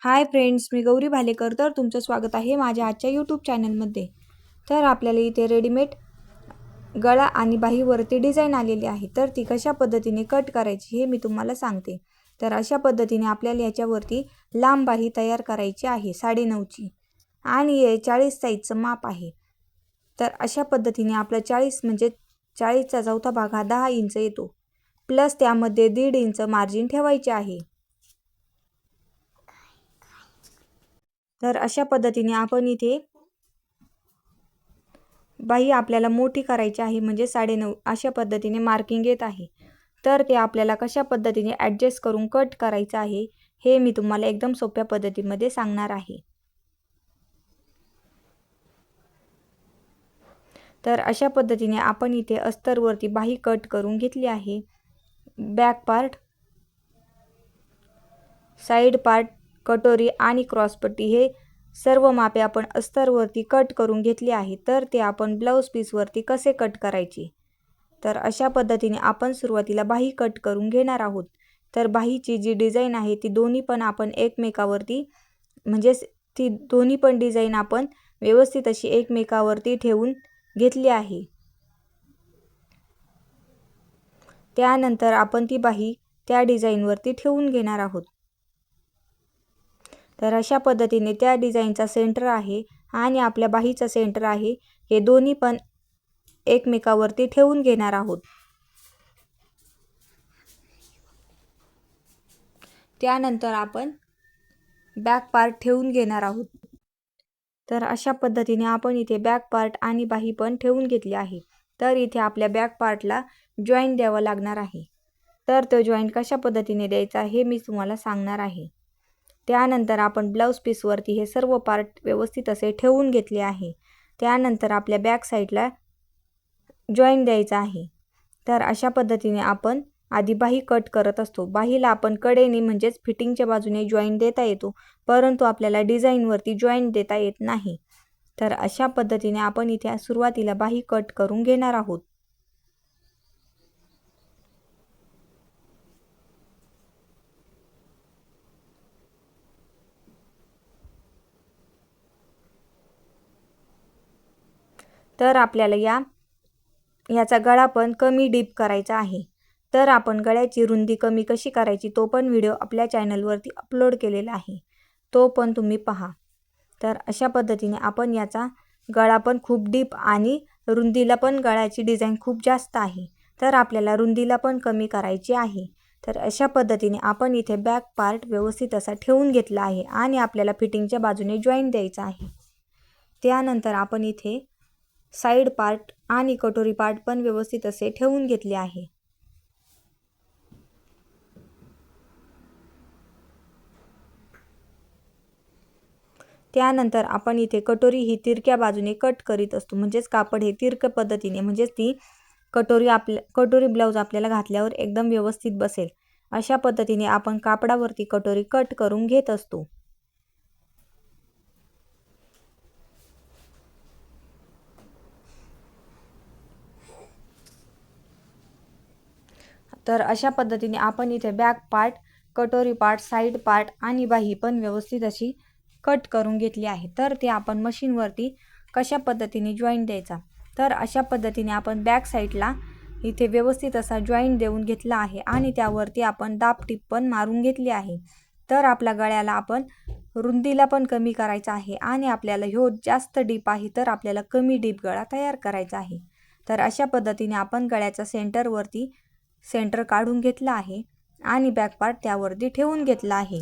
Hi friends, मी गौरी भालेकर. तर तुमचं स्वागत आहे माझ्या आजच्या यूट्यूब चॅनलमध्ये. तर आपल्याला इथे रेडीमेड गळा आणि बाहीवरती डिझाईन आलेली आहे. तर ती कशा पद्धतीने कट करायची हे मी तुम्हाला सांगते. तर अशा पद्धतीने आपल्याला याच्यावरती लांब बाही तयार करायची आहे 9.5ची आणि हे 40 साईजचं माप आहे. तर अशा पद्धतीने आपलं 40 म्हणजे 40चा चौथा भाग हा 10 इंच येतो, प्लस त्यामध्ये 1.5 इंच मार्जिन ठेवायचे आहे. तर अशा पद्धतीने आपण इथे बाही आपल्याला मोठी करायची आहे, म्हणजे 9.5 अशा पद्धतीने मार्किंग येत आहे. तर ते आपल्याला कशा पद्धतीने ॲडजस्ट करून कट करायचं आहे हे मी तुम्हाला एकदम सोप्या पद्धतीमध्ये सांगणार आहे. तर अशा पद्धतीने आपण इथे अस्तरवरती बाही कट करून घेतली आहे. बॅक पार्ट, साईड पार्ट, कटोरी आणि क्रॉसपट्टी हे सर्व मापे आपण अस्तरवरती कट करून घेतली आहे. तर ते आपण ब्लाऊज पीसवरती कसे कट करायचे, तर अशा पद्धतीने आपण सुरुवातीला बाही कट करून घेणार आहोत. तर बाहीची जी डिझाईन आहे ती दोन्ही पण आपण एकमेकावरती म्हणजेच ती दोन्ही पण डिझाईन आपण व्यवस्थित अशी एकमेकावरती ठेवून घेतली आहे. त्यानंतर आपण ती बाही त्या डिझाईनवरती ठेवून घेणार आहोत. तर अशा पद्धतीने त्या डिझाईनचा सेंटर आहे आणि आपल्या बाहीचा सेंटर आहे, हे दोन्ही पण एकमेकावरती ठेवून घेणार आहोत. त्यानंतर आपण बॅक पार्ट ठेवून घेणार आहोत. तर अशा पद्धतीने आपण इथे बॅक पार्ट आणि बाही पण ठेवून घेतली आहे. तर इथे आपल्या बॅक पार्टला जॉईंट द्यावा लागणार आहे. तर तो जॉईंट कशा पद्धतीने द्यायचा हे मी तुम्हाला सांगणार आहे. त्यानंतर आपण ब्लाऊज पीसवरती हे सर्व पार्ट व्यवस्थित असे ठेवून घेतले आहे. त्यानंतर आपल्या बॅक साईडला जॉईंट द्यायचा आहे. तर अशा पद्धतीने आपण आधी बाही कट करत असतो. बाहीला आपण कडेने म्हणजेच फिटिंगच्या बाजूने जॉईंट देता येतो, परंतु आपल्याला डिझाईनवरती जॉईंट देता येत नाही. तर अशा पद्धतीने आपण इथे सुरुवातीला बाही कट करून घेणार आहोत. तर आपल्याला याचा गळा पण कमी डीप करायचा आहे. तर आपण गळ्याची रुंदी कमी कशी करायची तो पण व्हिडिओ आपल्या चॅनलवरती अपलोड केलेला आहे, तो पण तुम्ही पहा. तर अशा पद्धतीने आपण याचा गळा पण खूप डीप आणि रुंदीला पण गळ्याची डिझाईन खूप जास्त आहे, तर आपल्याला रुंदीला पण कमी करायची आहे. तर अशा पद्धतीने आपण इथे बॅक पार्ट व्यवस्थित असा ठेवून घेतला आहे आणि आपल्याला फिटिंगच्या बाजूने जॉईंट द्यायचा आहे. त्यानंतर आपण इथे साईड पार्ट आणि कटोरी पार्ट पण व्यवस्थित असे ठेवून घेतले आहे. त्यानंतर आपण इथे कटोरी ही तिरक्या बाजूने कट करीत असतो, म्हणजेच कापड हे तिरक पद्धतीने, म्हणजेच ती कटोरी ब्लाऊज आपल्याला घातल्यावर एकदम व्यवस्थित बसेल अशा पद्धतीने आपण कापडावरती कटोरी कट करून घेत असतो. तर अशा पद्धतीने आपण इथे बॅक पार्ट, कटोरी पार्ट, साईड पार्ट आणि बाही पण व्यवस्थित अशी कट करून घेतली आहे. तर ते आपण मशीनवरती कशा पद्धतीने जॉईंट द्यायचा, तर अशा पद्धतीने आपण बॅक साईडला इथे व्यवस्थित असा जॉईंट देऊन घेतला आहे आणि त्यावरती आपण दाब टीप पण मारून घेतली आहे. तर आपल्या गळ्याला आपण रुंदीला पण कमी करायचा आहे आणि आपल्याला ह्यो जास्त डीप आहे, तर आपल्याला कमी डीप गळा तयार करायचा आहे. तर अशा पद्धतीने आपण गळ्याचा सेंटर काढून घेतला आहे आणि बॅक पार्ट त्यावरती ठेवून घेतला आहे.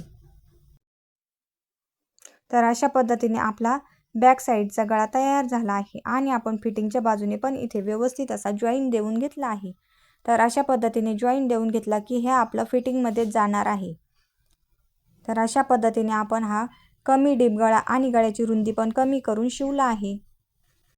तर अशा पद्धतीने आपला बॅक साईडचा गळा तयार झाला आहे आणि आपण फिटिंगच्या बाजूने पण इथे व्यवस्थित असा जॉईंट देऊन घेतला आहे. तर अशा पद्धतीने जॉईंट देऊन घेतला की हे आपलं फिटिंगमध्येच जाणार आहे. तर अशा पद्धतीने आपण हा कमी डीप गळा आणि गळ्याची रुंदी पण कमी करून शिवला आहे.